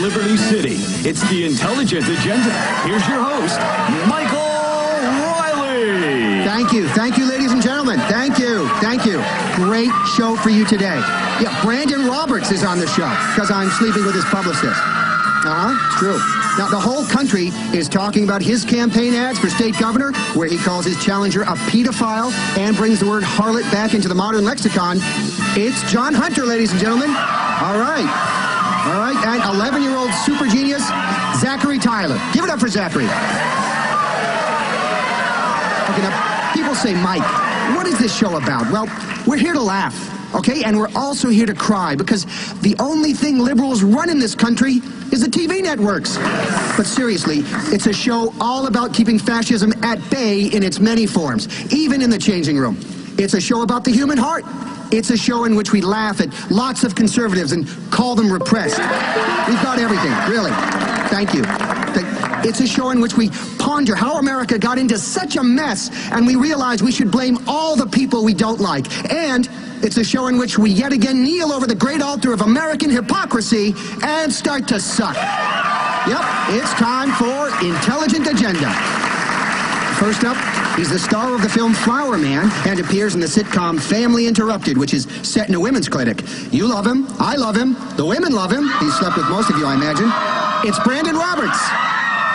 Liberty City. It's the Intelligent Agenda. Here's your host, Michael Riley. Thank you, ladies and gentlemen. Thank you. Great show for you today. Yeah, Brandon Roberts is on the show because I'm sleeping with his publicist. It's true. Now, the whole country is talking about his campaign ads for state governor, where he calls his challenger a pedophile and brings the word harlot back into the modern lexicon. It's John Hunter, ladies and gentlemen. All right. And 11-year-old super genius, Zachary Tyler. Give it up for Zachary. Okay, now, people say, Mike, what is this show about? Well, we're here to laugh, okay? And we're also here to cry, because the only thing liberals run in this country is the TV networks. But seriously, it's a show all about keeping fascism at bay in its many forms, even in the changing room. It's a show about the human heart. It's a show in which we laugh at lots of conservatives and call them repressed. We've got everything, really. Thank you. It's a show in which we ponder how America got into such a mess, and we realize we should blame all the people we don't like. And it's a show in which we yet again kneel over the great altar of American hypocrisy and start to suck. Yep, it's time for Intelligent Agenda. First up, he's the star of the film Flower Man and appears in the sitcom Family Interrupted, which is set in a women's clinic. You love him. I love him. The women love him. He's slept with most of you, I imagine. It's Brandon Roberts.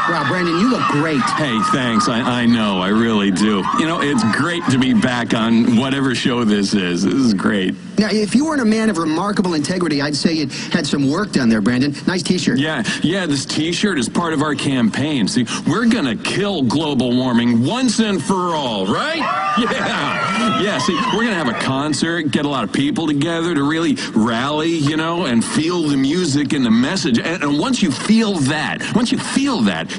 Wow, Brandon, you look great. Hey, thanks. I know. I really do. You know, it's great to be back on whatever show this is. This is great. Now, if you weren't a man of remarkable integrity, I'd say you had some work done there, Brandon. Nice T-shirt. Yeah, this T-shirt is part of our campaign. See, we're going to kill global warming once and for all, right? Yeah, see, we're going to have a concert, get a lot of people together to really rally, you know, and feel the music and the message. And once you feel that,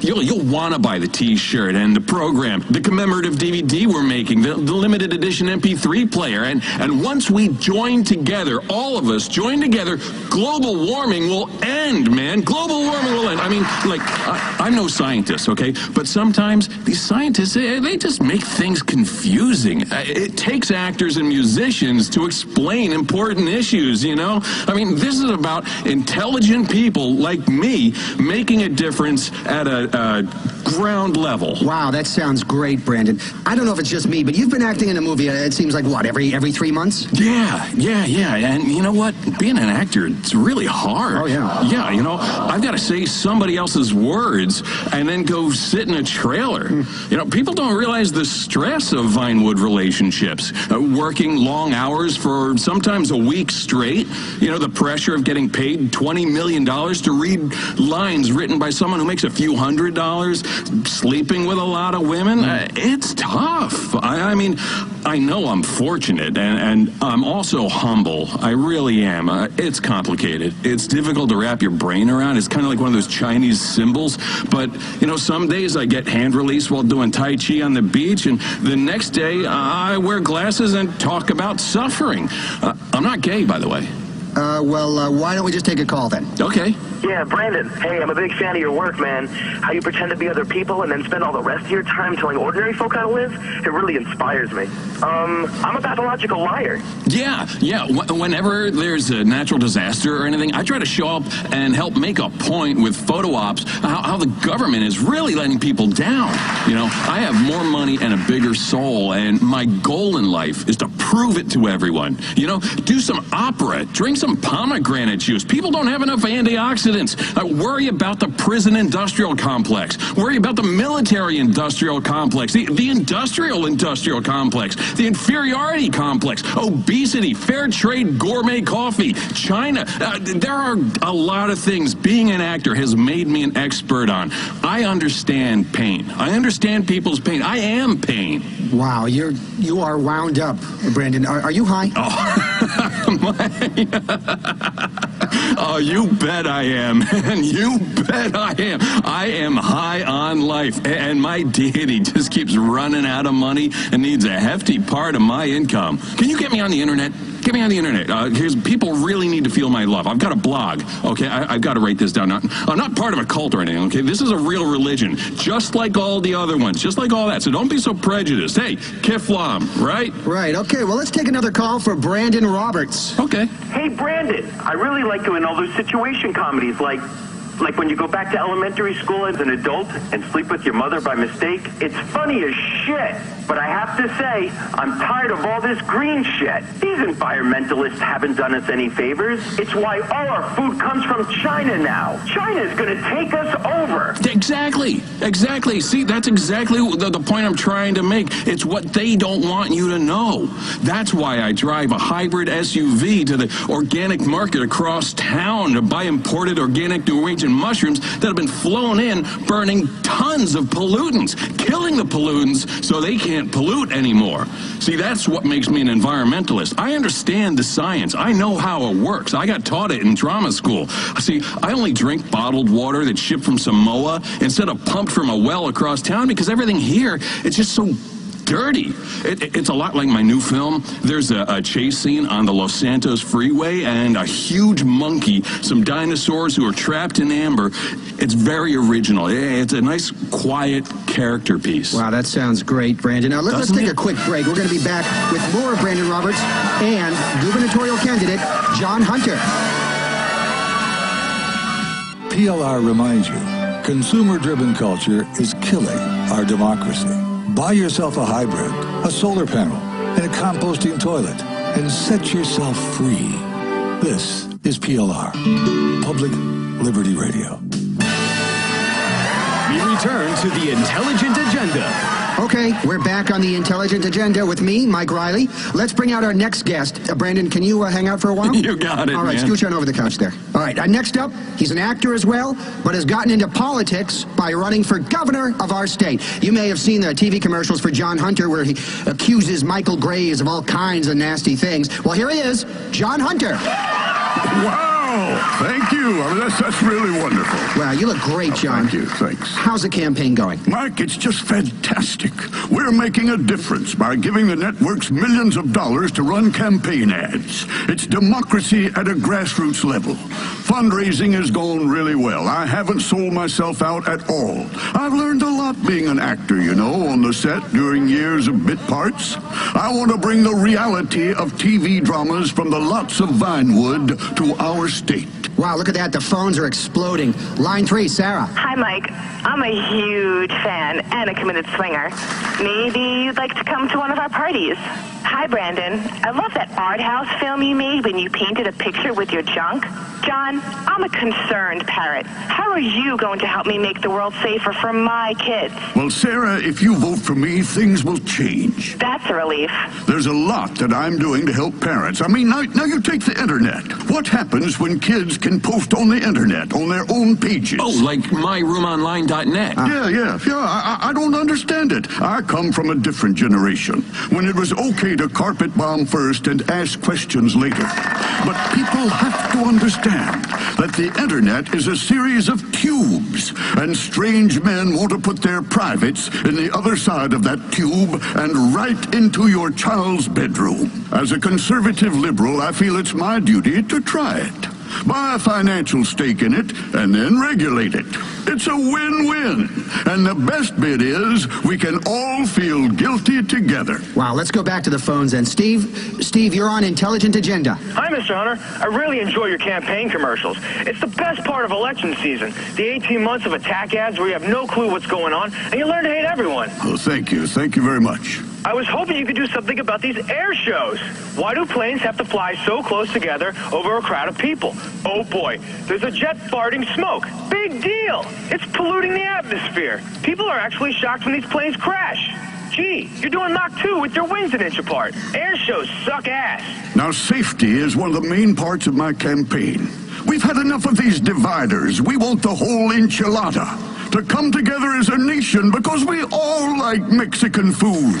you'll want to buy the T-shirt and the program, the commemorative DVD we're making, the limited edition MP3 player. And once we join together, all of us join together, global warming will end, man. Global warming will end. I mean, like, I'm no scientist, okay? But sometimes these scientists, they just make things confusing. It takes actors and musicians to explain important issues, you know? I mean, this is about intelligent people like me making a difference at a ground level. Wow, that sounds great, Brandon. I don't know if it's just me, but you've been acting in a movie, it seems like, what, every 3 months? Yeah. And you know what? Being an actor, it's really hard. Oh, yeah. Yeah, you know, I've got to say somebody else's words and then go sit in a trailer. You know, people don't realize the stress of Vinewood relationships. Working long hours for sometimes a week straight. You know, the pressure of getting paid $20 million to read lines written by someone who makes a few $100s, sleeping with a lot of women. It's tough. I mean, I know I'm fortunate, and I'm also humble. I really am. It's complicated. It's difficult to wrap your brain around. It's kind of like one of those Chinese symbols. But, you know, some days I get hand release while doing Tai Chi on the beach, and the next day I wear glasses and talk about suffering. I'm not gay, by the way. Why don't we just take a call then? Okay. Yeah, Brandon, hey, I'm a big fan of your work, man. How you pretend to be other people and then spend all the rest of your time telling ordinary folk how to live, it really inspires me. I'm a pathological liar. Yeah. Whenever there's a natural disaster or anything, I try to show up and help make a point with photo ops how the government is really letting people down. You know, I have more money and a bigger soul, and my goal in life is to prove it to everyone. You know, do some opera, drink some pomegranate juice. People don't have enough antioxidants. Worry about the prison industrial complex. Worry about the military industrial complex, the industrial complex, the inferiority complex, obesity, fair trade gourmet coffee, China. There are a lot of things being an actor has made me an expert on. I understand pain. I understand people's pain. I am pain. Wow, you are wound up, Brandon. Are you high? Oh, you bet I am. And you bet I am. I am high on life. And my deity just keeps running out of money and needs a hefty part of my income. Can you get me on the internet? Get me on the internet. People really need to feel my love. I've got a blog, okay? I've got to write this down. I'm not part of a cult or anything, okay? This is a real religion, just like all the other ones, just like all that. So don't be so prejudiced. Hey, Kiflam, right? Right, okay. Well, let's take another call for Brandon Roberts. Okay. Hey, Brandon, I really like doing all those situation comedies like Like when you go back to elementary school as an adult and sleep with your mother by mistake. It's funny as shit. But I have to say, I'm tired of all this green shit. These environmentalists haven't done us any favors. It's why all our food comes from China now. China's gonna take us over. Exactly. See, that's exactly the point I'm trying to make. It's what they don't want you to know. That's why I drive a hybrid SUV to the organic market across town to buy imported organic Norwegian mushrooms that have been flown in, burning tons of pollutants, killing the pollutants so they can't pollute anymore. See, that's what makes me an environmentalist. I understand the science. I know how it works. I got taught it in drama school. See, I only drink bottled water that's shipped from Samoa instead of pumped from a well across town because everything here, it's just so dirty. It's a lot like my new film. There's a chase scene on the Los Santos freeway and a huge monkey, some dinosaurs who are trapped in amber. It's very original. It's a nice, quiet character piece. Wow, that sounds great, Brandon. Now, let's take a quick break. We're going to be back with more of Brandon Roberts and gubernatorial candidate John Hunter. PLR reminds you, consumer-driven culture is killing our democracy. Buy yourself a hybrid, a solar panel, and a composting toilet, and set yourself free. This is PLR, Public Liberty Radio. We return to the Intelligent Agenda. Okay, we're back on the Intelligent Agenda with me, Mike Riley. Let's bring out our next guest. Brandon, can you hang out for a while? You got it, All right, man. scooch on over the couch there. All right, next up, he's an actor as well, but has gotten into politics by running for governor of our state. You may have seen the TV commercials for John Hunter where he accuses Michael Graves of all kinds of nasty things. Well, here he is, John Hunter. Wow, thank you. I mean, that's really wonderful. Wow, you look great, John. Thank you, thanks. How's the campaign going? Mike, it's just fantastic. We're making a difference by giving the networks millions of dollars to run campaign ads. It's democracy at a grassroots level. Fundraising has gone really well. I haven't sold myself out at all. I've learned a lot being an actor, you know, on the set during years of bit parts. I want to bring the reality of TV dramas from the lots of Vinewood to our state. Wow, look at that. The phones are exploding. Line 3, Sarah. Hi, Mike. I'm a huge fan and a committed swinger. Maybe you'd like to come to one of our parties. Hi, Brandon. I love that art house film you made when you painted a picture with your junk. John, I'm a concerned parent. How are you going to help me make the world safer for my kids? Well, Sarah, if you vote for me, things will change. That's a relief. There's a lot that I'm doing to help parents. I mean, now you take the internet. What happens when kids can post on the internet, on their own pages? Oh, like myroomonline.net. Yeah. I don't understand it. I come from a different generation, when it was okay to carpet bomb first and ask questions later. But people have to understand that the internet is a series of tubes, and strange men want to put their privates in the other side of that tube and right into your child's bedroom. As a conservative liberal, I feel it's my duty to try it. Buy a financial stake in it, and then regulate it. It's a win-win. And the best bit is we can all feel guilty together. Wow, let's go back to the phones then. Steve, you're on Intelligent Agenda. Hi, Mr. Hunter. I really enjoy your campaign commercials. It's the best part of election season. The 18 months of attack ads where you have no clue what's going on, and you learn to hate everyone. Oh, thank you. Thank you very much. I was hoping you could do something about these air shows. Why do planes have to fly so close together over a crowd of people? Oh boy, there's a jet farting smoke. Big deal. It's polluting the atmosphere. People are actually shocked when these planes crash. Gee, you're doing Mach 2 with your wings an inch apart. Air shows suck ass. Now, safety is one of the main parts of my campaign. We've had enough of these dividers. We want the whole enchilada to come together as a nation because we all like Mexican food.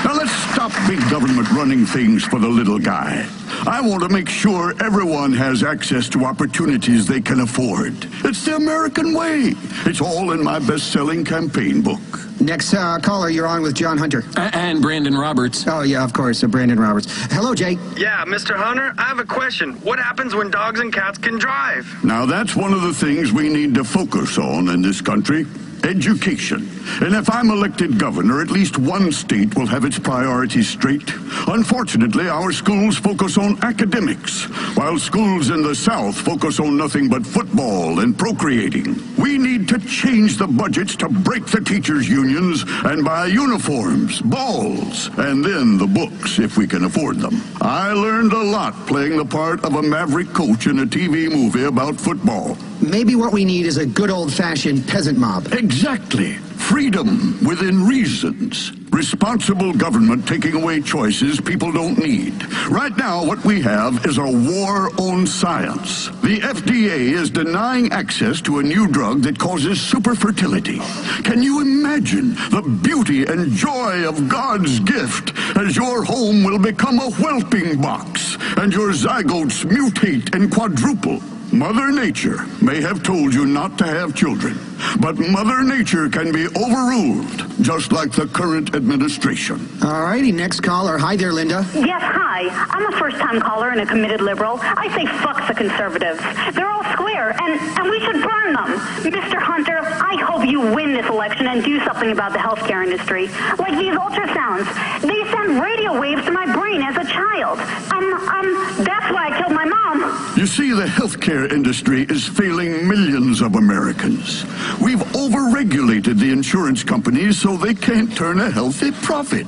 Now let's stop big government running things for the little guy. I want to make sure everyone has access to opportunities they can afford. It's the American way. It's all in my best-selling campaign book. Next caller, you're on with John Hunter. And Brandon Roberts. Oh, yeah, of course, Brandon Roberts. Hello, Jay. Yeah, Mr. Hunter, I have a question. What happens when dogs and cats can drive? Now that's one of the things we need to focus on in this country. education. And if I'm elected governor, at least one state will have its priorities straight. Unfortunately, our schools focus on academics, while schools in the South focus on nothing but football and procreating. We need to change the budgets to break the teachers' unions and buy uniforms, balls, and then the books if we can afford them. I learned a lot playing the part of a maverick coach in a TV movie about football. Maybe what we need is a good old-fashioned peasant mob. Exactly. Freedom within reasons. Responsible government taking away choices people don't need. Right now, what we have is a war on science. The FDA is denying access to a new drug that causes superfertility. Can you imagine the beauty and joy of God's gift as your home will become a whelping box and your zygotes mutate and quadruple? Mother Nature may have told you not to have children, but Mother Nature can be overruled, just like the current administration. All righty, next caller. Hi there, Linda. Yes, hi. I'm a first-time caller and a committed liberal. I say fuck the conservatives. They're all square, and we should burn them. Mr. Hunter, I hope you win this election and do something about the healthcare industry. Like these ultrasounds. They send radio waves to my brain as a child. That's why I killed my mom. You see, the healthcare industry is failing millions of Americans. We've overregulated the insurance companies so they can't turn a healthy profit.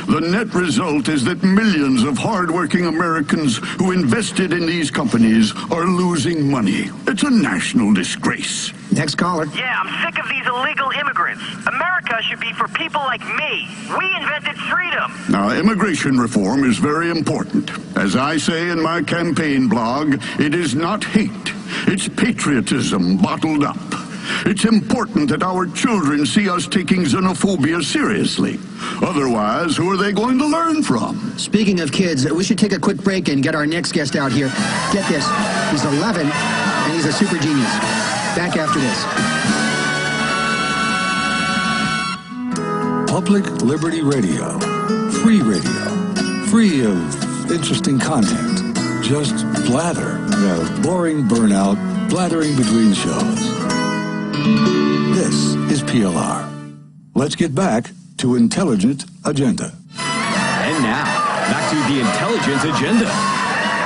The net result is that millions of hardworking Americans who invested in these companies are losing money. It's a national disgrace. Next caller. Yeah, I'm sick of these illegal immigrants. America should be for people like me. We invented freedom. Now, immigration reform is very important. As I say in my campaign blog, it is not hate. It's patriotism bottled up. It's important that our children see us taking xenophobia seriously. Otherwise, who are they going to learn from? Speaking of kids, we should take a quick break and get our next guest out here. Get this, he's 11, and he's a super genius. Back after this. Public Liberty Radio. Free radio. Free of interesting content. Just blather. Boring burnout, blathering between shows. This is PLR. Let's get back to Intelligent Agenda. And now, back to the Intelligent Agenda.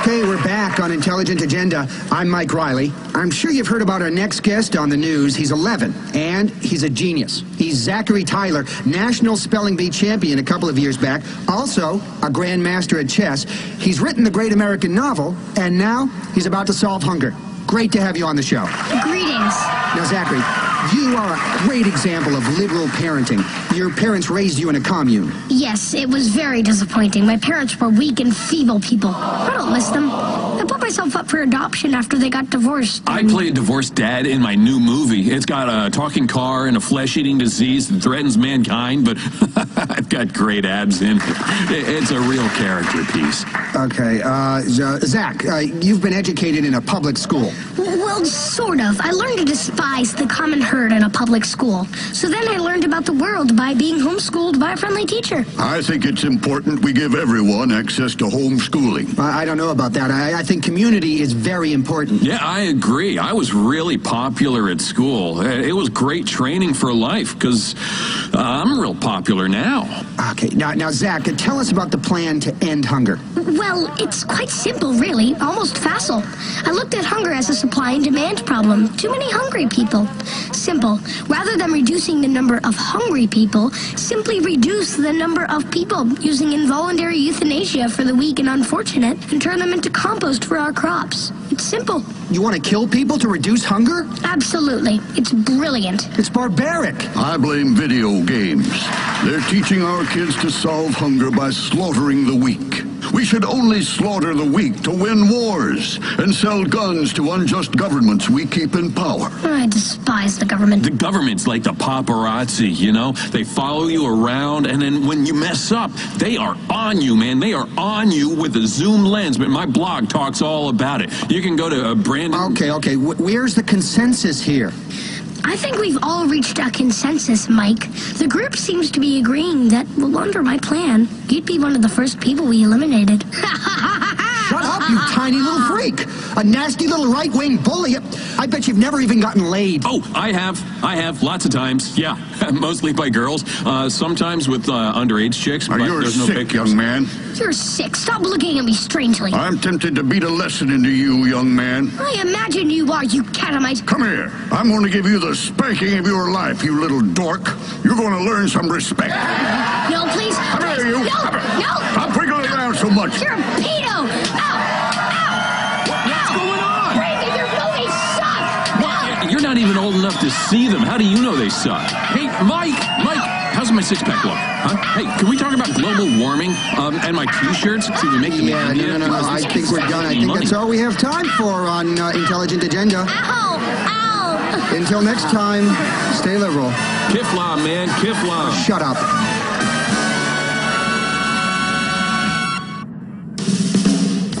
Okay, we're back on Intelligent Agenda. I'm Mike Riley. I'm sure you've heard about our next guest on the news. He's 11, and he's a genius. He's Zachary Tyler, National Spelling Bee champion a couple of years back, also a grandmaster at chess. He's written the great American novel, and now he's about to solve hunger. Great to have you on the show. Greetings. Now, Zachary, you are a great example of liberal parenting. Your parents raised you in a commune. Yes, it was very disappointing. My parents were weak and feeble people. I don't miss them. I put myself up for adoption after they got divorced. I play a divorced dad in my new movie. It's got a talking car and a flesh-eating disease that threatens mankind, but I've got great abs in it. It's a real character piece. Okay, Zach, you've been educated in a public school. Well, sort of. I learned to despise the common herd in a public school. So then I learned about the world by being homeschooled by a friendly teacher. I think it's important we give everyone access to homeschooling. I don't know about that. I think community is very important. Yeah, I agree. I was really popular at school. It was great training for life because I'm real popular now. Okay, now, Zach, tell us about the plan to end hunger. Well, it's quite simple, really. Almost facile. I looked at hunger as a supply and demand problem. Too many hungry people. Simple. Rather than reducing the number of hungry people, simply reduce the number of people using involuntary euthanasia for the weak and unfortunate and turn them into compost for our crops. It's simple. You want to kill people to reduce hunger? Absolutely. It's brilliant. It's barbaric. I blame video games. They're teaching our kids to solve hunger by slaughtering the weak. We should only slaughter the weak to win wars and sell guns to unjust governments we keep in power. I despise the government. The government's like the paparazzi, you know? They follow you around, and then when you mess up, they are on you, man. They are on you with a zoom lens. But my blog talks all about it. You can go to Brandon... Okay. Where's the consensus here? I think we've all reached a consensus, Mike. The group seems to be agreeing that, well, under my plan, you'd be one of the first people we eliminated. Shut up, you tiny little freak. A nasty little right-wing bully. I bet you've never even gotten laid. Oh, I have lots of times. Yeah, mostly by girls. Sometimes with underage chicks. But You're there's no sick, pictures. young man. You're sick. Stop looking at me strangely. I'm tempted to beat a lesson into you, young man. I imagine you are, you catamite. Come here. I'm going to give you the spanking of your life, you little dork. You're going to learn some respect. No, please. Come here, you. No. Stop wiggling around so much. You're a pedo. What's going on? Crazy, your movies suck. No. You're not even old enough to see them. How do you know they suck? Hey, Mike, how's my six-pack look? Huh? Hey, can we talk about global warming and my T-shirts? See, we make them in India. No. I think we're done. I think that's all we have time for on Intelligent Agenda. Ow. Until next time, stay liberal. Kiflam, man, Kiflam. Shut up.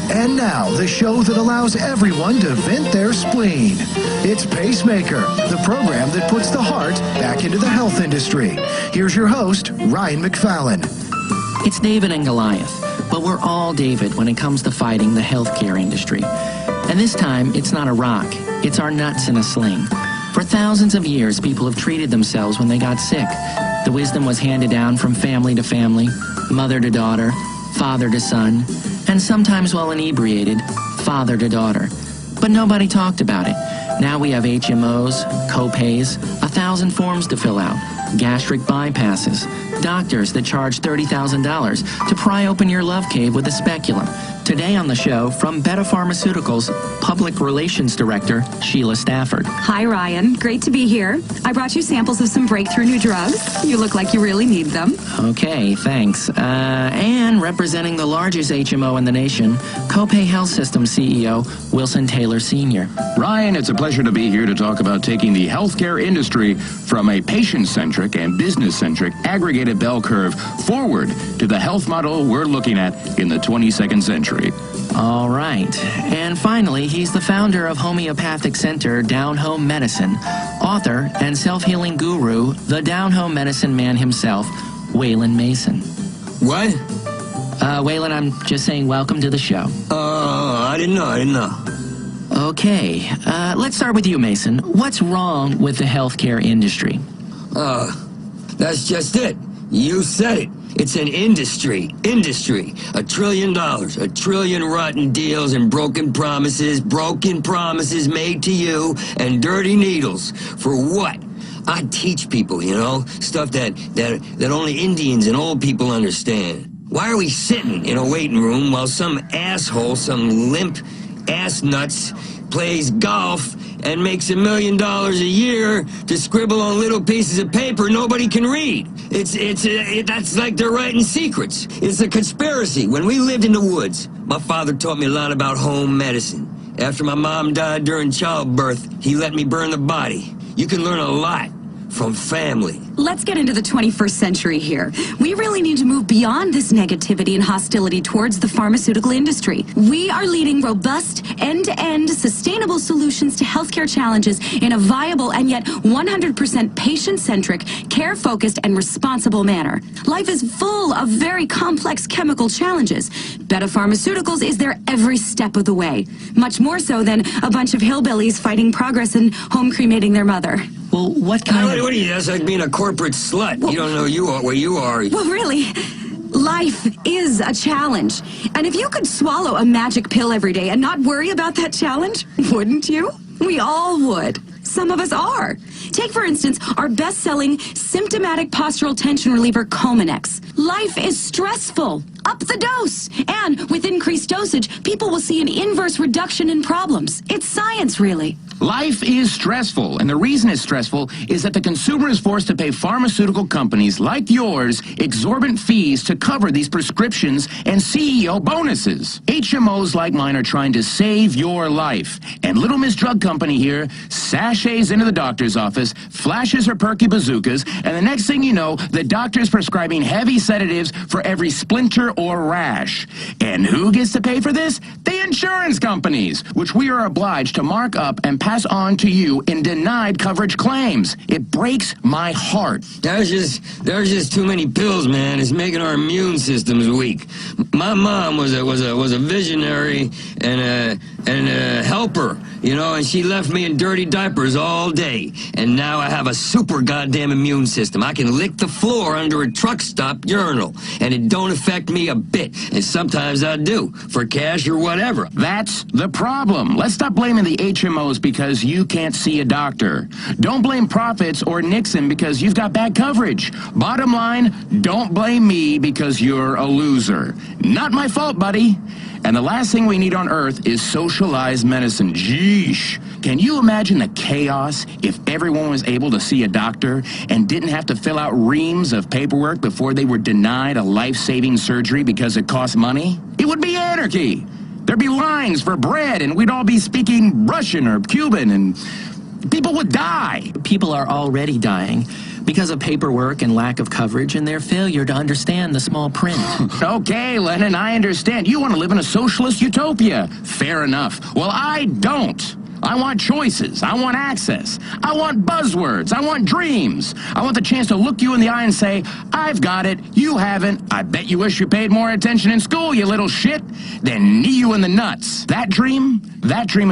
And now, the show that allows everyone to vent their spleen. It's Pacemaker, the program that puts the heart back into the health industry. Here's your host, Ryan McFallon. It's David and Goliath, but we're all David when it comes to fighting the healthcare industry. And this time, it's not a rock, it's our nuts in a sling. For thousands of years, people have treated themselves when they got sick. The wisdom was handed down from family to family, mother to daughter, father to son, and sometimes while inebriated, father to daughter. But nobody talked about it. Now we have HMOs, co-pays, 1,000 forms to fill out, gastric bypasses, doctors that charge $30,000 to pry open your love cave with a speculum. Today on the show, from Beta Pharmaceuticals, Public Relations Director Sheila Stafford. Hi, Ryan. Great to be here. I brought you samples of some breakthrough new drugs. You look like you really need them. Okay, thanks. And representing the largest HMO in the nation, Copay Health System CEO Wilson Taylor Sr. Ryan, it's a pleasure to be here to talk about taking the healthcare industry from a patient-centric and business-centric aggregated bell curve forward to the health model we're looking at in the 22nd century. All right. And finally, he's the founder of homeopathic center Down Home Medicine, author and self-healing guru, the Down Home Medicine man himself, Waylon Mason. What? Waylon, I'm just saying welcome to the show. I didn't know. Okay, let's start with you, Mason. What's wrong with the healthcare industry? That's just it. You said it. It's an industry. $1 trillion. 1 trillion rotten deals and broken promises made to you, and dirty needles. For what? I teach people, stuff that only Indians and old people understand. Why are we sitting in a waiting room while some asshole, some limp ass nuts, plays golf and makes $1 million a year to scribble on little pieces of paper nobody can read? That's like they're writing secrets. It's a conspiracy. When we lived in the woods, my father taught me a lot about home medicine. After my mom died during childbirth, he let me burn the body. You can learn a lot from family. Let's get into the 21st century here. We really need to move beyond this negativity and hostility towards the pharmaceutical industry. We are leading robust, end-to-end, sustainable solutions to healthcare challenges in a viable and yet 100% patient-centric, care-focused, and responsible manner. Life is full of very complex chemical challenges. Beta Pharmaceuticals is there every step of the way. Much more so than a bunch of hillbillies fighting progress and home cremating their mother. Well, what kind of... What are you? That's like being a corporate slut. Well, you don't know where you are. Well, really, life is a challenge. And if you could swallow a magic pill every day and not worry about that challenge, wouldn't you? We all would. Some of us are. Take, for instance, our best-selling symptomatic postural tension reliever, Cominex. Life is stressful. Up the dose. And with increased dosage, people will see an inverse reduction in problems. It's science, really. Life is stressful, and the reason it's stressful is that the consumer is forced to pay pharmaceutical companies like yours exorbitant fees to cover these prescriptions and CEO bonuses. HMOs like mine are trying to save your life, and Little Miss Drug Company here sashays into the doctor's office, flashes her perky bazookas, and the next thing you know, the doctor's prescribing heavy sedatives for every splinter or rash. And who gets to pay for this? The insurance companies, which we are obliged to mark up and pass on to you in denied coverage claims. It breaks my heart. There's just too many pills, man. It's making our immune systems weak. My mom was a visionary and a helper, you know, and she left me in dirty diapers all day. And now I have a super goddamn immune system. I can lick the floor under a truck stop urinal, and it don't affect me a bit. And sometimes I do, for cash or whatever. That's the problem. Let's stop blaming the HMOs because you can't see a doctor. Don't blame profits or Nixon because you've got bad coverage. Bottom line, don't blame me because you're a loser. Not my fault, buddy. And the last thing we need on Earth is socialized medicine. Jeesh. Can you imagine the chaos if everyone was able to see a doctor and didn't have to fill out reams of paperwork before they were denied a life-saving surgery because it cost money? It would be anarchy. There'd be lines for bread, and we'd all be speaking Russian or Cuban, and people would die. People are already dying because of paperwork and lack of coverage and their failure to understand the small print. Okay, Lennon, I understand. You want to live in a socialist utopia. Fair enough. Well, I don't. I want choices. I want access. I want buzzwords. I want dreams. I want the chance to look you in the eye and say, I've got it, you haven't. I bet you wish you paid more attention in school, you little shit. Then knee you in the nuts. That dream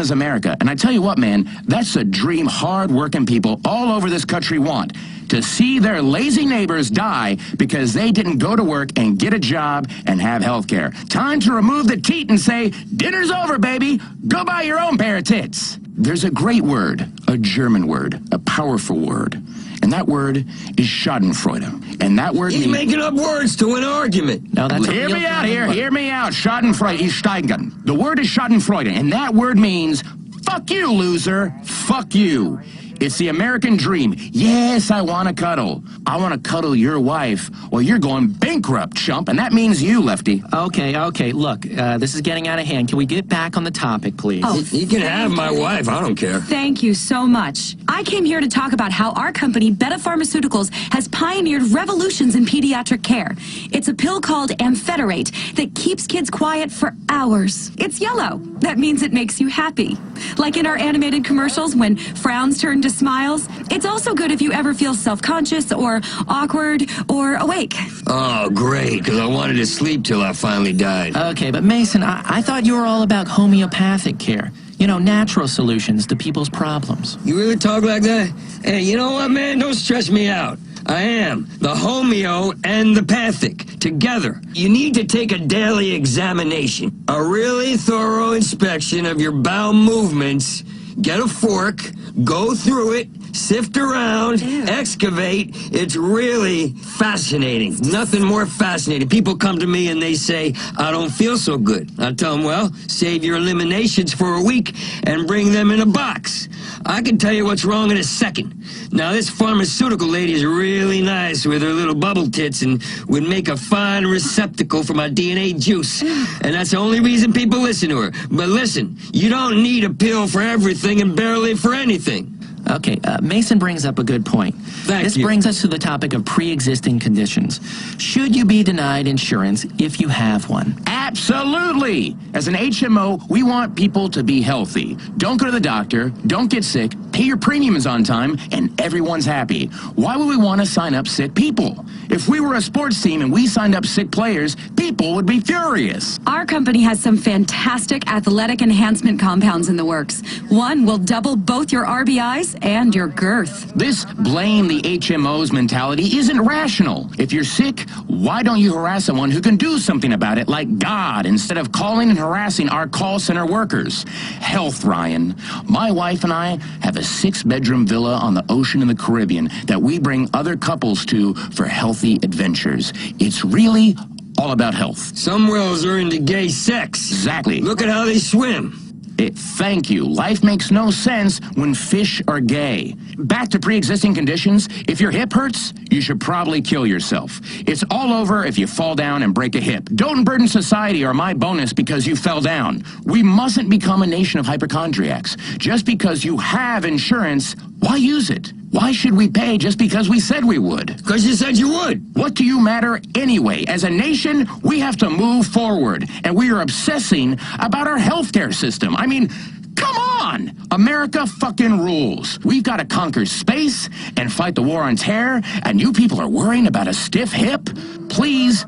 is America. And I tell you what, man, that's a dream hard-working people all over this country want. To see their lazy neighbors die because they didn't go to work and get a job and have health care. Time to remove the teat and say, dinner's over, baby. Go buy your own pair of tits. There's a great word, a German word, a powerful word. And that word is Schadenfreude. And that word He's making up words to an argument. No, that's Hear me out here. Hear me out. Schadenfreude is steigen. The word is Schadenfreude. And that word means, fuck you, loser. Fuck you. It's the American dream. Yes, I want to cuddle. I want to cuddle your wife. Well, you're going bankrupt, chump, and that means you, Lefty. Okay, look, this is getting out of hand. Can we get back on the topic, please? Oh, you can have my wife. I don't care. Thank you so much. I came here to talk about how our company, Beta Pharmaceuticals, has pioneered revolutions in pediatric care. It's a pill called ampheterate that keeps kids quiet for hours. It's yellow. That means it makes you happy. Like in our animated commercials when frowns turn to smiles. It's also good if you ever feel self-conscious or awkward or awake. Oh, great, because I wanted to sleep till I finally died. Okay, but Mason, I thought you were all about homeopathic care. You know, natural solutions to people's problems. You really talk like that? Hey, you know what, man? Don't stress me out. I am the homeo and the pathic together. You need to take a daily examination, a really thorough inspection of your bowel movements. Get a fork, go through it, sift around, excavate. It's really fascinating. Nothing more fascinating. People come to me and they say, I don't feel so good. I tell them, well, save your eliminations for a week and bring them in a box. I can tell you what's wrong in a second. Now, this pharmaceutical lady is really nice with her little bubble tits and would make a fine receptacle for my DNA juice. And that's the only reason people listen to her. But listen, you don't need a pill for everything and barely for anything. Okay, Mason brings up a good point. This brings us to the topic of pre-existing conditions. Should you be denied insurance if you have one? Absolutely! As an HMO, we want people to be healthy. Don't go to the doctor, don't get sick, pay your premiums on time, and everyone's happy. Why would we want to sign up sick people? If we were a sports team and we signed up sick players, people would be furious. Our company has some fantastic athletic enhancement compounds in the works. One will double both your RBIs and your girth. This blame the HMOs mentality isn't rational. If you're sick, why don't you harass someone who can do something about it, like God, instead of calling and harassing our call center workers? Health, Ryan. My wife and I have a 6-bedroom villa on the ocean in the Caribbean that we bring other couples to for healthy adventures. It's really all about health. Some whales are into gay sex. Exactly. Look at how they swim. Thank you. Life makes no sense when fish are gay. Back to pre-existing conditions. If your hip hurts, you should probably kill yourself. It's all over if you fall down and break a hip. Don't burden society or my bonus because you fell down. We mustn't become a nation of hypochondriacs. Just because you have insurance, why use it? Why should we pay just because we said we would? Because you said you would. What do you matter anyway? As a nation, we have to move forward, and we are obsessing about our healthcare system. I mean, come on! on. America fucking rules. We've got to conquer space and fight the war on terror, and you people are worrying about a stiff hip? Please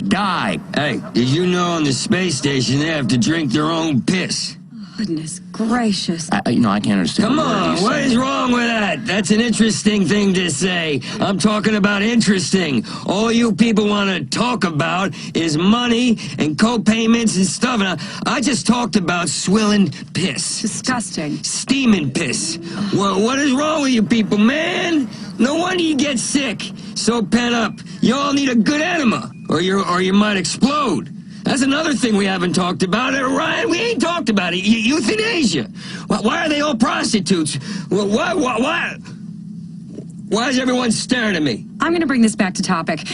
die. Hey, did you know on the space station they have to drink their own piss? Goodness gracious. I can't understand. Come on, what is wrong with that? That's an interesting thing to say. I'm talking about interesting. All you people want to talk about is money and co-payments and stuff. And I just talked about swilling piss. Disgusting. Steaming piss. Well, what is wrong with you people, man? No wonder you get sick. So pent up. You all need a good enema, or you might explode. That's another thing we haven't talked about. Ryan, we ain't talked about it. Euthanasia. Why are they all prostitutes? Why is everyone staring at me? I'm going to bring this back to topic.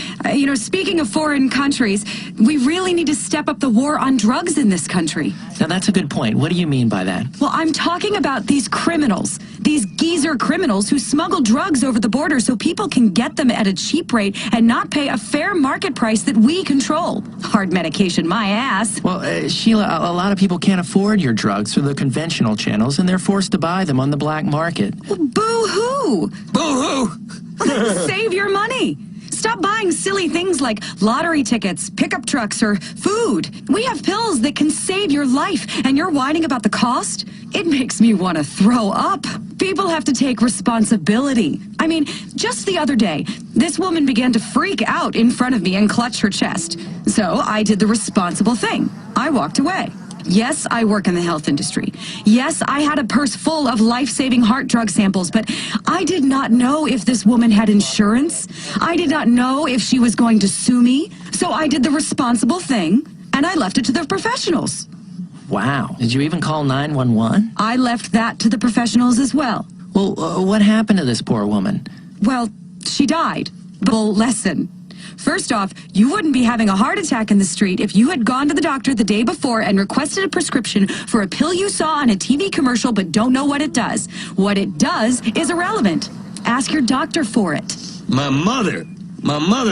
Speaking of foreign countries, we really need to step up the war on drugs in this country. Now, that's a good point. What do you mean by that? Well, I'm talking about these criminals, these geezer criminals who smuggle drugs over the border so people can get them at a cheap rate and not pay a fair market price that we control. Hard medication, my ass. Well, Sheila, a lot of people can't afford your drugs through the conventional channels, and they're forced to buy them on the black market. Well, boo-hoo! Boo-hoo! Save your money. Stop buying silly things like lottery tickets, pickup trucks, or food. We have pills that can save your life, and you're whining about the cost? It makes me want to throw up. People have to take responsibility. I mean, just the other day, this woman began to freak out in front of me and clutch her chest. So I did the responsible thing. I walked away. Yes, I work in the health industry. Yes, I had a purse full of life-saving heart drug samples, but I did not know if this woman had insurance. I did not know if she was going to sue me. So I did the responsible thing, and I left it to the professionals. Wow. Did you even call 911? I left that to the professionals as well. Well, what happened to this poor woman? Well, she died. Bull lesson. First off, you wouldn't be having a heart attack in the street if you had gone to the doctor the day before and requested a prescription for a pill you saw on a TV commercial but don't know what it does. What it does is irrelevant. Ask your doctor for it. My mother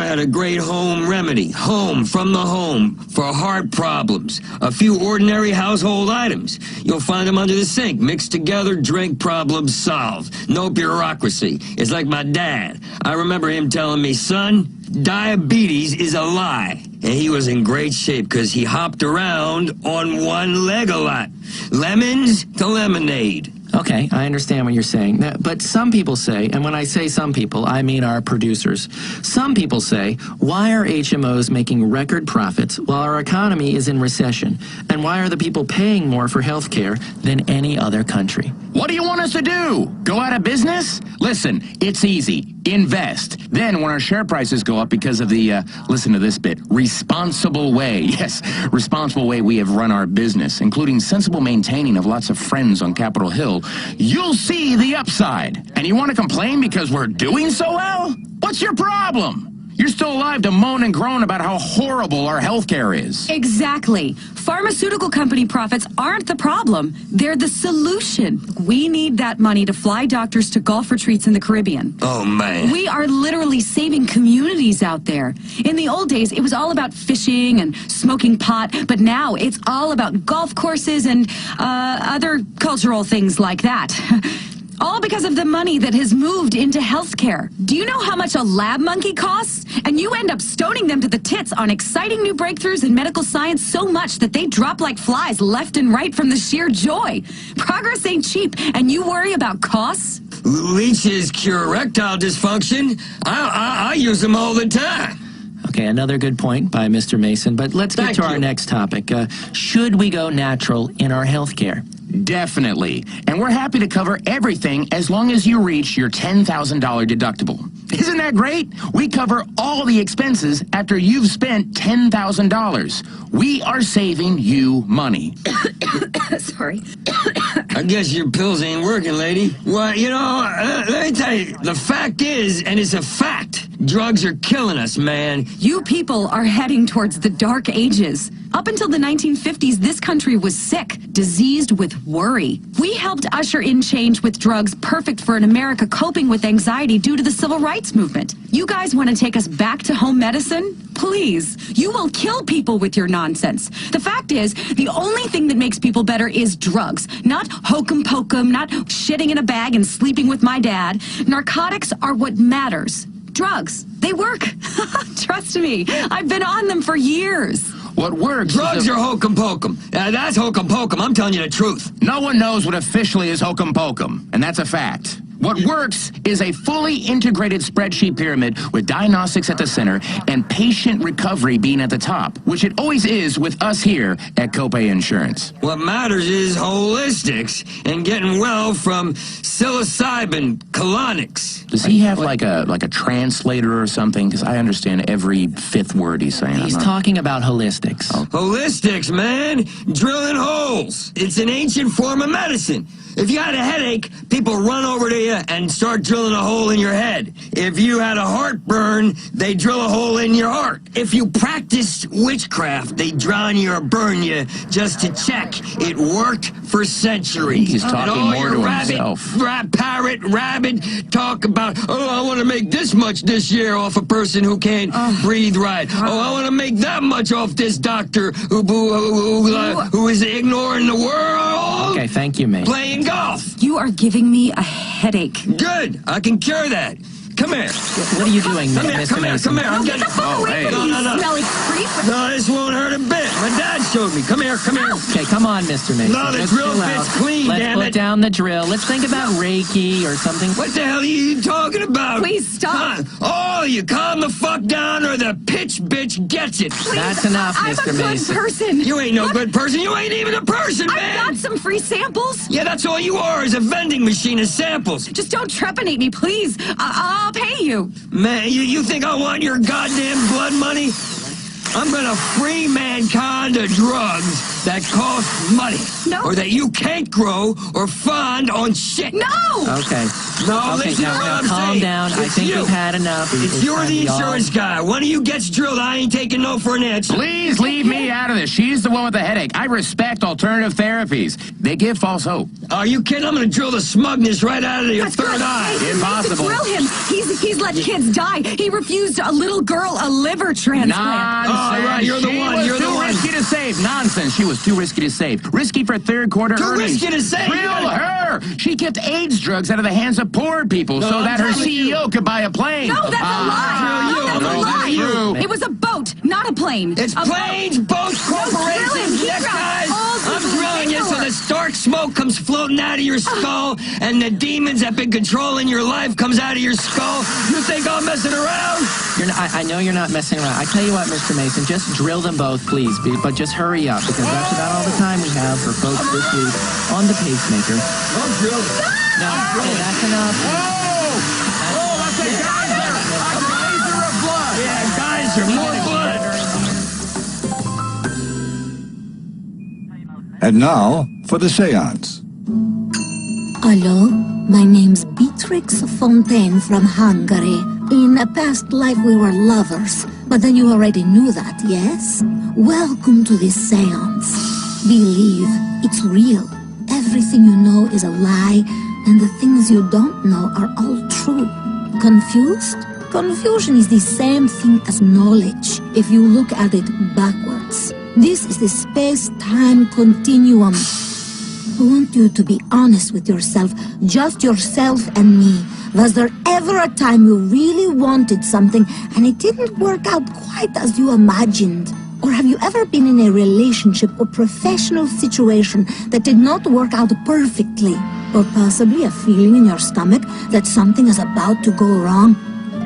had a great home remedy, from the home, for heart problems. A few ordinary household items. You'll find them under the sink, mixed together, drink, problems solved. No bureaucracy. It's like my dad. I remember him telling me, son, diabetes is a lie. And he was in great shape because he hopped around on one leg a lot. Lemons to lemonade. Okay, I understand what you're saying. But some people say, and when I say some people, I mean our producers. Some people say, why are HMOs making record profits while our economy is in recession? And why are the people paying more for health care than any other country? What do you want us to do? Go out of business? Listen, it's easy. Invest. Then when our share prices go up because of the, listen to this bit, responsible way, yes, responsible way we have run our business, including sensible maintaining of lots of friends on Capitol Hill, you'll see the upside. And you want to complain because we're doing so well? What's your problem? You're still alive to moan and groan about how horrible our healthcare is. Exactly. Pharmaceutical company profits aren't the problem. They're the solution. We need that money to fly doctors to golf retreats in the Caribbean. Oh, man. We are literally saving communities out there. In the old days, it was all about fishing and smoking pot, but now it's all about golf courses and other cultural things like that. All because of the money that has moved into healthcare. Do you know how much a lab monkey costs? And you end up stoning them to the tits on exciting new breakthroughs in medical science so much that they drop like flies left and right from the sheer joy. Progress ain't cheap, and you worry about costs? Leeches cure erectile dysfunction. I use them all the time. Okay, another good point by Mr. Mason, but let's get to our next topic. Should we go natural in our healthcare? Definitely. And we're happy to cover everything as long as you reach your $10,000 deductible. Isn't that great? We cover all the expenses after you've spent $10,000. We are saving you money. Sorry. I guess your pills ain't working, lady. Well, let me tell you, the fact is, and it's a fact, Drugs are killing us, man. You people are heading towards the dark ages. Up until the 1950s, this country was sick, diseased with worry. We helped usher in change with drugs perfect for an America coping with anxiety due to the civil rights movement. You guys want to take us back to home medicine? Please, you will kill people with your nonsense. The fact is, the only thing that makes people better is drugs. Not hokum pokum, not shitting in a bag and sleeping with my dad. Narcotics are what matters. Drugs, they work. Trust me, I've been on them for years. What works Drugs are hokum pokum. That's hokum pokum. I'm telling you the truth. No one knows what officially is hokum pokum, and that's a fact. What works is a fully integrated spreadsheet pyramid with diagnostics at the center and patient recovery being at the top, which it always is with us here at Copay Insurance. What matters is holistics and getting well from psilocybin colonics. Does he have like a translator or something? Because I understand every fifth word he's saying. He's talking about holistics. Oh. Holistics, man. Drilling holes. It's an ancient form of medicine. If you had a headache, people run over to you and start drilling a hole in your head. If you had a heartburn, they drill a hole in your heart. If you practiced witchcraft, they drown you or burn you just to check. It worked for centuries. He's talking more to himself. Parrot, rabbit, talk about, oh, I want to make this much this year off a person who can't breathe right. Oh, I want to make that much off this doctor who is ignoring the world. Okay, thank you, mate. Playing golf. You are giving me a headache. Good. I can cure that. Come here. What are you doing, Mr. Mason? Come here. I'm getting... Oh, hey. No. Smelly creep. No, this won't hurt a bit. My dad showed me. Come here. Okay, come on, Mr. Mason. No, the drill fits clean, Let's damn put it. down the drill. Let's think about Reiki or something. What the hell are you talking about? Please stop. Oh, you calm the fuck down or the pitch bitch gets it. Please, That's enough, I'm Mr. a good Mason. person. You ain't no good person. You ain't even a person, man. I've got some free samples. Yeah, that's all you are is a vending machine of samples. Just don't trepanate me, please. I'll pay you. Man, you think I want your goddamn blood money? I'm gonna free mankind of drugs that cost money. No. Or that you can't grow or fund on shit. No! Okay. No, Okay, listen to what now I'm calm saying. down. I think we've had enough. You're the insurance guy. One of you gets drilled. I ain't taking no for an answer. Please leave me out of this. She's the one with the headache. I respect alternative therapies. They give false hope. Are you kidding? I'm gonna drill the smugness right out of your third eye. Hey, Impossible. Drill him. He's let kids die. He refused a little girl a liver transplant. Nonsense. Oh, right, you're the one. You're the one. Risky to save. Nonsense. She was too risky to save. Risky for third quarter Too earnings. risky to save. Drill her. She kept AIDS drugs out of the hands of poor people so that her CEO could buy a plane. No, that's a lie. No, that's a lie. True. It was a boat, not a plane. It's planes, boats, corporations, neckties. I'm drilling you so the stark smoke comes floating out of your skull and the demons that been controlling your life comes out of your skull. You think I'm messing around? I know you're not messing around. I tell you what, Mr. Mason, just drill them both, please. But just hurry up, because that's about all the time we have for folks this week on the pacemaker. I'm drilling. No, okay, that's enough. Oh, that's a geyser. A geyser of blood. Yeah, geyser, more blood. And now for the seance. Hello, my name's Beatrix Fontaine from Hungary. In a past life we were lovers, but then you already knew that, yes? Welcome to this seance. Believe, it's real. Everything you know is a lie, and the things you don't know are all true. Confused? Confusion is the same thing as knowledge, if you look at it backwards. This is the space-time continuum. I want you to be honest with yourself, just yourself and me. Was there ever a time you really wanted something and it didn't work out quite as you imagined? Or have you ever been in a relationship or professional situation that did not work out perfectly? Or possibly a feeling in your stomach that something is about to go wrong,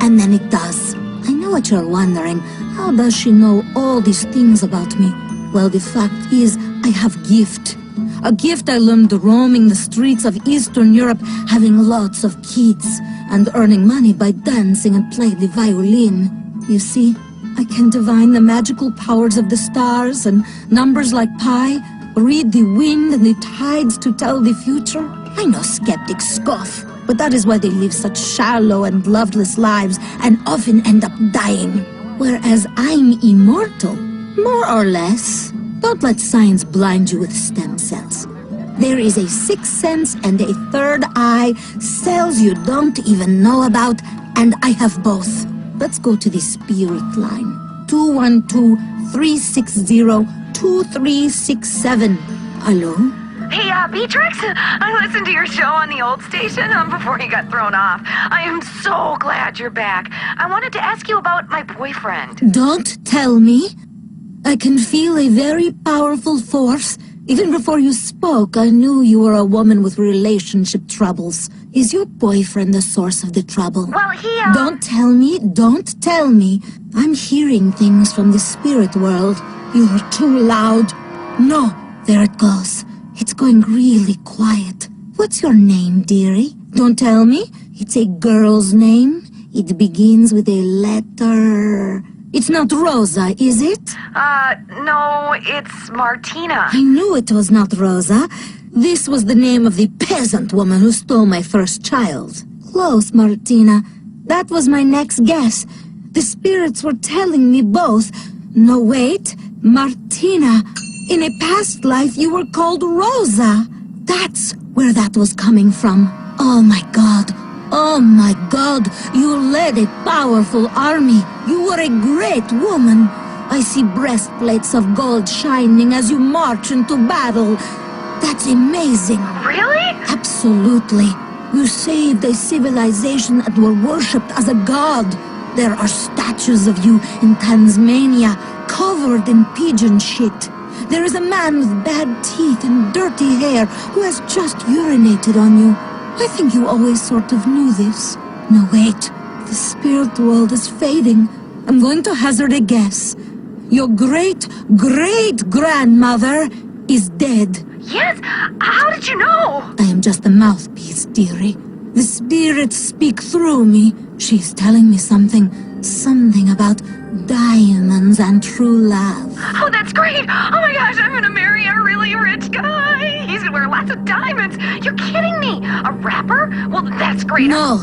and then it does. I know what you're wondering. How does she know all these things about me? Well, the fact is, I have gift. A gift I learned roaming the streets of Eastern Europe, having lots of kids, and earning money by dancing and playing the violin. You see, I can divine the magical powers of the stars and numbers like pi, read the wind and the tides to tell the future. I know skeptics scoff, But that is why they live such shallow and loveless lives and often end up dying. Whereas I'm immortal, more or less. Don't let science blind you with stem cells. There is a sixth sense and a third eye, cells you don't even know about, and I have both. Let's go to the spirit line. 212-360-2367. Hello? Hey, Beatrix, I listened to your show on the old station before you got thrown off. I am so glad you're back. I wanted to ask you about my boyfriend. Don't tell me. I can feel a very powerful force. Even before you spoke, I knew you were a woman with relationship troubles. Is your boyfriend the source of the trouble? Well, he, Don't tell me. I'm hearing things from the spirit world. You're too loud. No, there it goes. It's going really quiet. What's your name, dearie? Don't tell me. It's a girl's name. It begins with a letter... It's not Rosa, is it? No, it's Martina. I knew it was not Rosa. This was the name of the peasant woman who stole my first child. Close, Martina. That was my next guess. The spirits were telling me both. No, wait. Martina. In a past life, you were called Rosa. That's where that was coming from. Oh, my God. Oh my God, you led a powerful army. You were a great woman. I see breastplates of gold shining as you march into battle. That's amazing. Really? Absolutely. You saved a civilization and were worshipped as a god. There are statues of you in Tasmania, covered in pigeon shit. There is a man with bad teeth and dirty hair who has just urinated on you. I think you always sort of knew this. No, wait. The spirit world is fading. I'm going to hazard a guess. Your great-great-grandmother is dead. Yes? How did you know? I am just a mouthpiece, dearie. The spirits speak through me. She's telling me something about diamonds and true love. Oh, that's great! Oh my gosh, I'm gonna marry a really rich guy! He's gonna wear lots of diamonds! You're kidding me! A rapper? Well, that's great. No,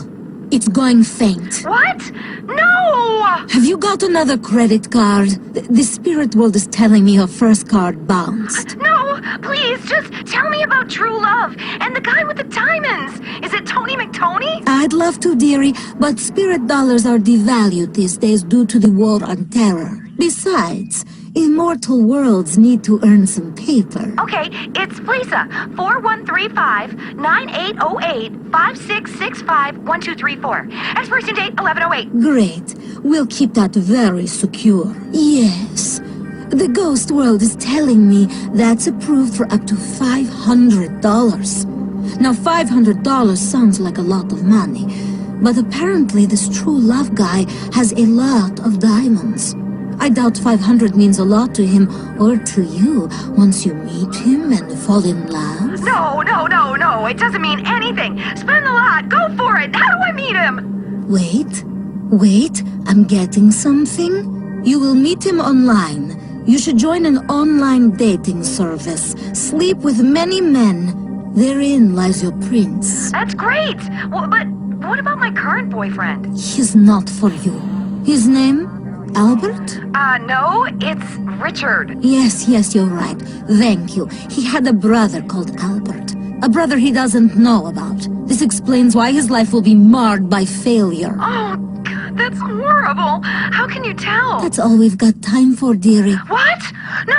it's going faint. What? No! Have you got another credit card? The spirit world is telling me your first card bounced. No, please, just tell me about true love and the guy with the diamonds. Is it Tony McTony? I'd love to, dearie, but spirit dollars are devalued these days due to the war on terror. Besides, immortal worlds need to earn some paper. Okay, it's Lisa, 4135-9808-5665-1234. Expiration date 1108. Great. We'll keep that very secure. Yes. The ghost world is telling me that's approved for up to $500. Now, $500 sounds like a lot of money, but apparently this true love guy has a lot of diamonds. I doubt 500 means a lot to him or to you once you meet him and fall in love. No, it doesn't mean anything. Spend the lot, go for it. How do I meet him? Wait, I'm getting something. You will meet him online. You should join an online dating service. Sleep with many men. Therein lies your prince. That's great. Well, but what about my current boyfriend? He's not for you. His name? Albert? No, it's Richard. Yes, you're right. Thank you. He had a brother called Albert. A brother he doesn't know about. This explains why his life will be marred by failure. Oh, God, that's horrible. How can you tell? That's all we've got time for, dearie. What? No.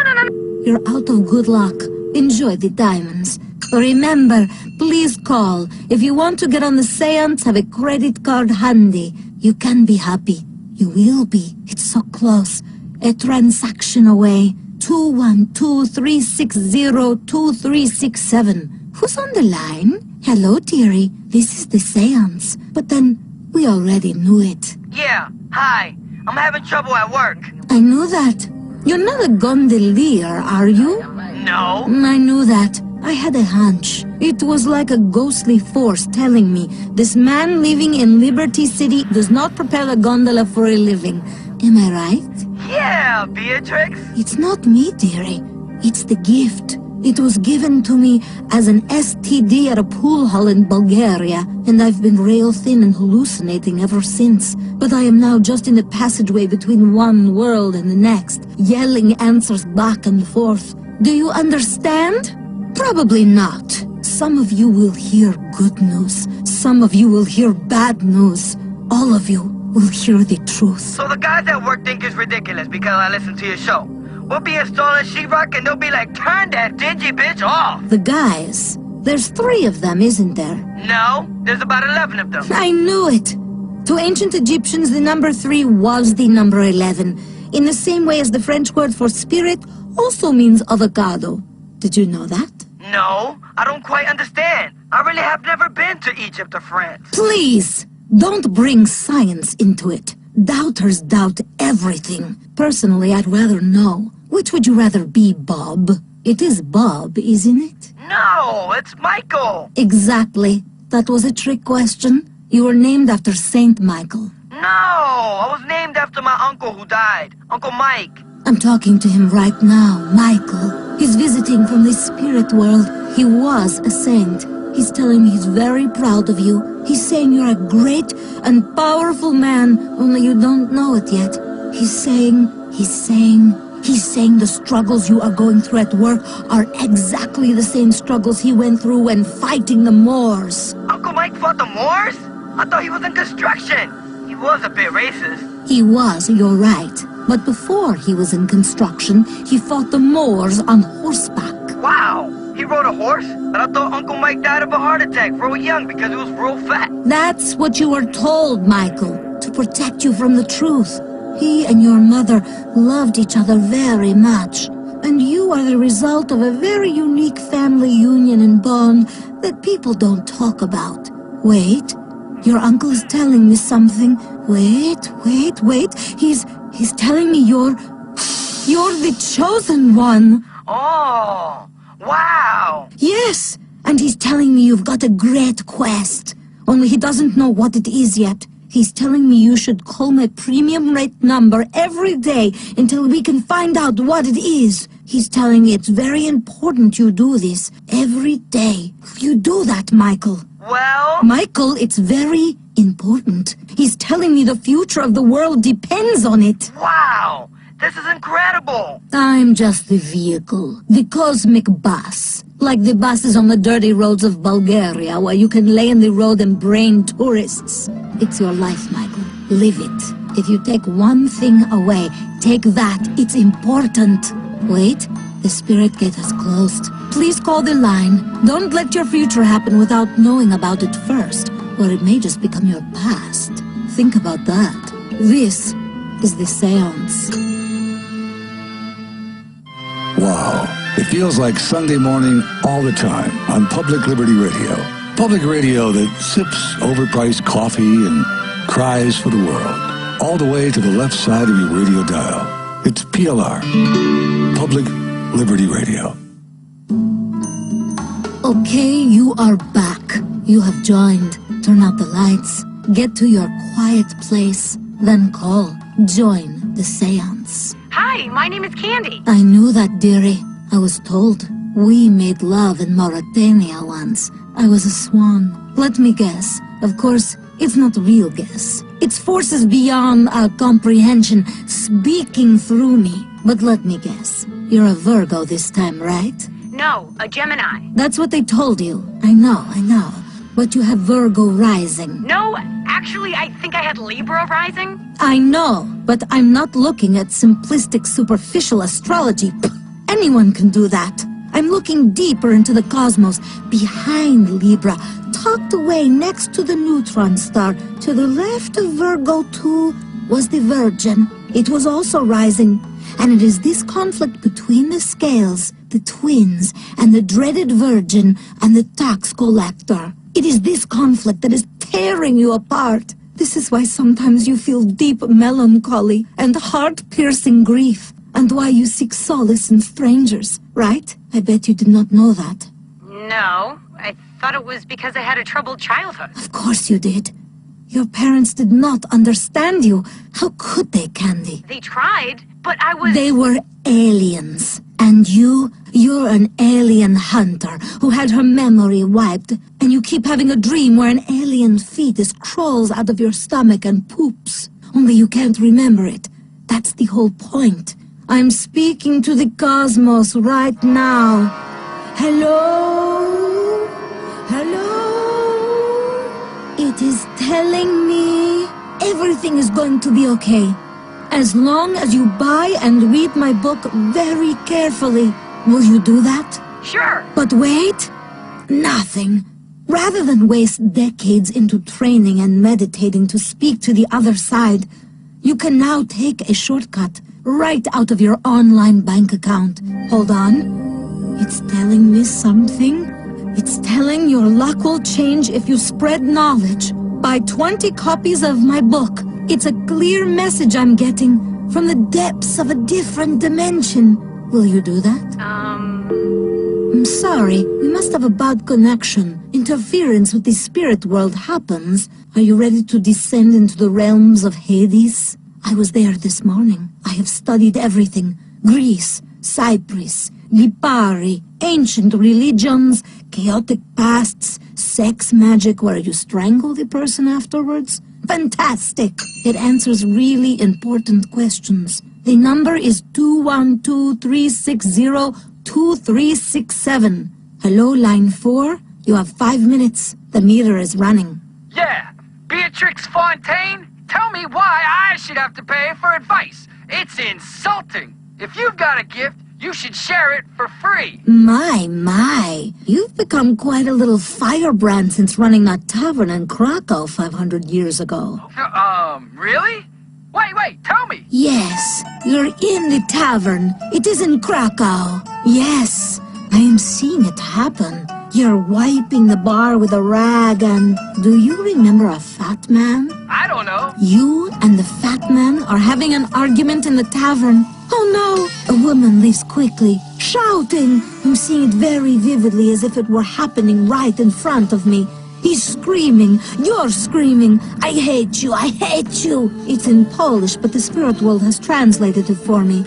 You're out of good luck. Enjoy the diamonds. Remember, please call. If you want to get on the seance, have a credit card handy. You can be happy. You will be. It's so close. A transaction away. 212-360-2367. Who's on the line? Hello, dearie. This is the seance. But then, we already knew it. Yeah, hi. I'm having trouble at work. I knew that. You're not a gondolier, are you? No. I knew that. I had a hunch. It was like a ghostly force telling me this man living in Liberty City does not propel a gondola for a living. Am I right? Yeah, Beatrix. It's not me, dearie. It's the gift. It was given to me as an STD at a pool hall in Bulgaria, and I've been rail thin and hallucinating ever since. But I am now just in the passageway between one world and the next, yelling answers back and forth. Do you understand? Probably not. Some of you will hear good news. Some of you will hear bad news. All of you will hear the truth. So the guys at work think it's ridiculous because I listen to your show. We'll be installing sheetrock and they'll be like, turn that dingy bitch off. The guys. There's 3 of them, isn't there? No, there's about 11 of them. I knew it. To ancient Egyptians, the number 3 was the number 11. In the same way as the French word for spirit also means avocado. Did you know that? No, I don't quite understand. I really have never been to Egypt or France. Please, don't bring science into it. Doubters doubt everything. Personally, I'd rather know. Which would you rather be, Bob? It is Bob, isn't it? No, it's Michael. Exactly. That was a trick question. You were named after Saint Michael. No, I was named after my uncle who died, Uncle Mike. I'm talking to him right now, Michael. He's visiting from the spirit world. He was a saint. He's telling me he's very proud of you. He's saying you're a great and powerful man, only you don't know it yet. He's saying the struggles you are going through at work are exactly the same struggles he went through when fighting the Moors. Uncle Mike fought the Moors? I thought he was in construction. He was a bit racist. He was, you're right. But before he was in construction, he fought the Moors on horseback. Wow, he rode a horse? But I thought Uncle Mike died of a heart attack real young because he was real fat. That's what you were told, Michael, to protect you from the truth. He and your mother loved each other very much. And you are the result of a very unique family union and bond that people don't talk about. Wait, your uncle is telling me something. Wait. He's telling me you're the chosen one. Oh, wow. Yes, and he's telling me you've got a great quest. Only he doesn't know what it is yet. He's telling me you should call my premium rate number every day until we can find out what it is. He's telling me it's very important you do this every day. You do that, Michael. Well? Michael, it's very important. He's telling me the future of the world depends on it. Wow, this is incredible. I'm just the vehicle, the cosmic bus. Like the buses on the dirty roads of Bulgaria, where you can lay in the road and brain tourists. It's your life, Michael. Live it. If you take one thing away, take that. It's important. Wait, the spirit gate has closed. Please call the line. Don't let your future happen without knowing about it first, or it may just become your past. Think about that. This is the seance. Wow. It feels like Sunday morning all the time on Public Liberty Radio. Public radio that sips overpriced coffee and cries for the world. All the way to the left side of your radio dial. It's PLR. Public Liberty Radio. Okay, you are back. You have joined. Turn out the lights. Get to your quiet place. Then call. Join the seance. Hi, my name is Candy. I knew that, dearie. I was told. We made love in Mauritania once. I was a swan. Let me guess. Of course, it's not a real guess. It's forces beyond our comprehension speaking through me. But let me guess. You're a Virgo this time, right? No, a Gemini. That's what they told you. I know. But you have Virgo rising. No, actually, I think I had Libra rising. I know, but I'm not looking at simplistic, superficial astrology. Anyone can do that. I'm looking deeper into the cosmos, behind Libra, tucked away next to the neutron star. To the left of Virgo, too, was the Virgin. It was also rising. And it is this conflict between the scales, the twins, and the dreaded Virgin and the tax collector. It is this conflict that is tearing you apart. This is why sometimes you feel deep melancholy and heart-piercing grief, and why you seek solace in strangers, right? I bet you did not know that. No, I thought it was because I had a troubled childhood. Of course you did. Your parents did not understand you. How could they, Candy? They tried, but I was... They were aliens. And you're an alien hunter who had her memory wiped, and you keep having a dream where an alien fetus crawls out of your stomach and poops. Only you can't remember it. That's the whole point. I'm speaking to the cosmos right now. Hello? Hello? It is telling me everything is going to be okay. As long as you buy and read my book very carefully. Will you do that? Sure. But wait. Nothing. Rather than waste decades into training and meditating to speak to the other side, you can now take a shortcut right out of your online bank account. Hold on. It's telling me something. It's telling your luck will change if you spread knowledge. Buy 20 copies of my book. It's a clear message I'm getting from the depths of a different dimension. Will you do that? I'm sorry. We must have a bad connection. Interference with the spirit world happens. Are you ready to descend into the realms of Hades? I was there this morning. I have studied everything. Greece, Cyprus, Lipari, ancient religions, chaotic pasts, sex magic where you strangle the person afterwards. Fantastic! It answers really important questions. The number is 212-360-2367. Hello, line 4. You have 5 minutes. The meter is running. Yeah, Beatrix Fontaine? Tell me why I should have to pay for advice. It's insulting. If you've got a gift, you should share it for free. My. You've become quite a little firebrand since running that tavern in Krakow 500 years ago. Really? Wait, tell me. Yes, you're in the tavern. It is in Krakow. Yes, I am seeing it happen. You're wiping the bar with a rag and... Do you remember a fat man? I don't know. You and the fat man are having an argument in the tavern. Oh no! A woman leaves quickly, shouting. I'm seeing it very vividly as if it were happening right in front of me. He's screaming. You're screaming. I hate you. I hate you. It's in Polish, but the spirit world has translated it for me.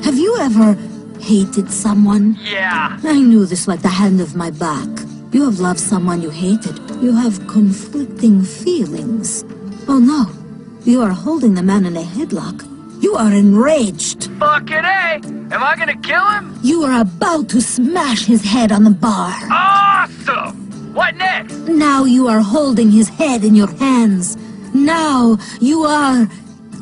Have you ever hated someone? Yeah. I knew this like the hand of my back. You have loved someone you hated. You have conflicting feelings. Oh no. You are holding the man in a headlock. You are enraged. Fucking A! Am I gonna kill him? You are about to smash his head on the bar. Awesome! What next? Now you are holding his head in your hands. Now you are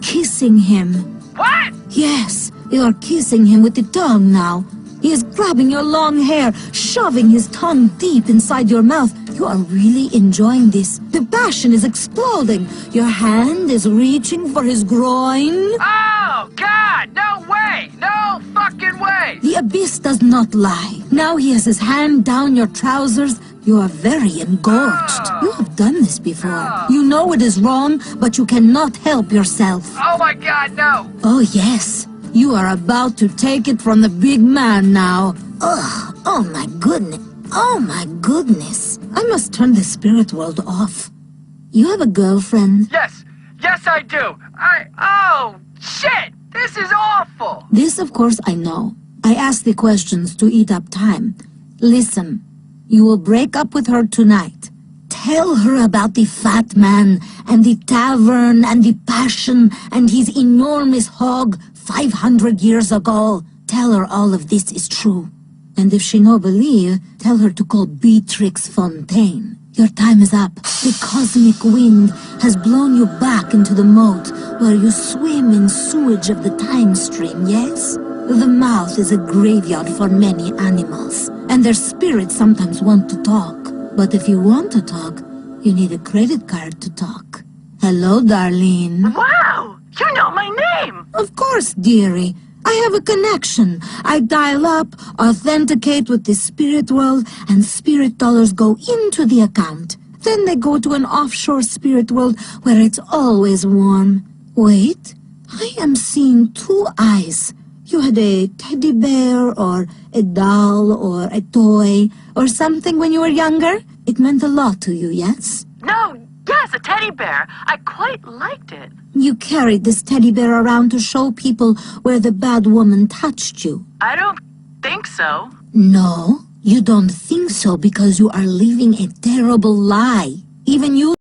kissing him. What? Yes, you are kissing him with the tongue now. He is grabbing your long hair, shoving his tongue deep inside your mouth. You are really enjoying this. The passion is exploding. Your hand is reaching for his groin. Oh, God! No way! No fucking way! The abyss does not lie. Now he has his hand down your trousers. You are very engorged. You have done this before. You know it is wrong, but you cannot help yourself. Oh my God, no! Oh yes, you are about to take it from the big man now. Ugh, oh my goodness. Oh my goodness. I must turn the spirit world off. You have a girlfriend? Yes I do. Oh, shit! This is awful! This, of course, I know. I ask the questions to eat up time. Listen. You will break up with her tonight. Tell her about the fat man, and the tavern, and the passion, and his enormous hog 500 years ago. Tell her all of this is true. And if she no believe, tell her to call Beatrix Fontaine. Your time is up. The cosmic wind has blown you back into the moat, where you swim in sewage of the time stream, yes? The mouth is a graveyard for many animals, and their spirits sometimes want to talk. But if you want to talk, you need a credit card to talk. Hello, Darlene. Wow! You know my name! Of course, dearie. I have a connection. I dial up, authenticate with the spirit world, and spirit dollars go into the account. Then they go to an offshore spirit world where it's always warm. Wait, I am seeing 2 eyes. You had a teddy bear, or a doll, or a toy, or something when you were younger? It meant a lot to you, yes? No, yes, a teddy bear. I quite liked it. You carried this teddy bear around to show people where the bad woman touched you. I don't think so. No, you don't think so because you are living a terrible lie. Even you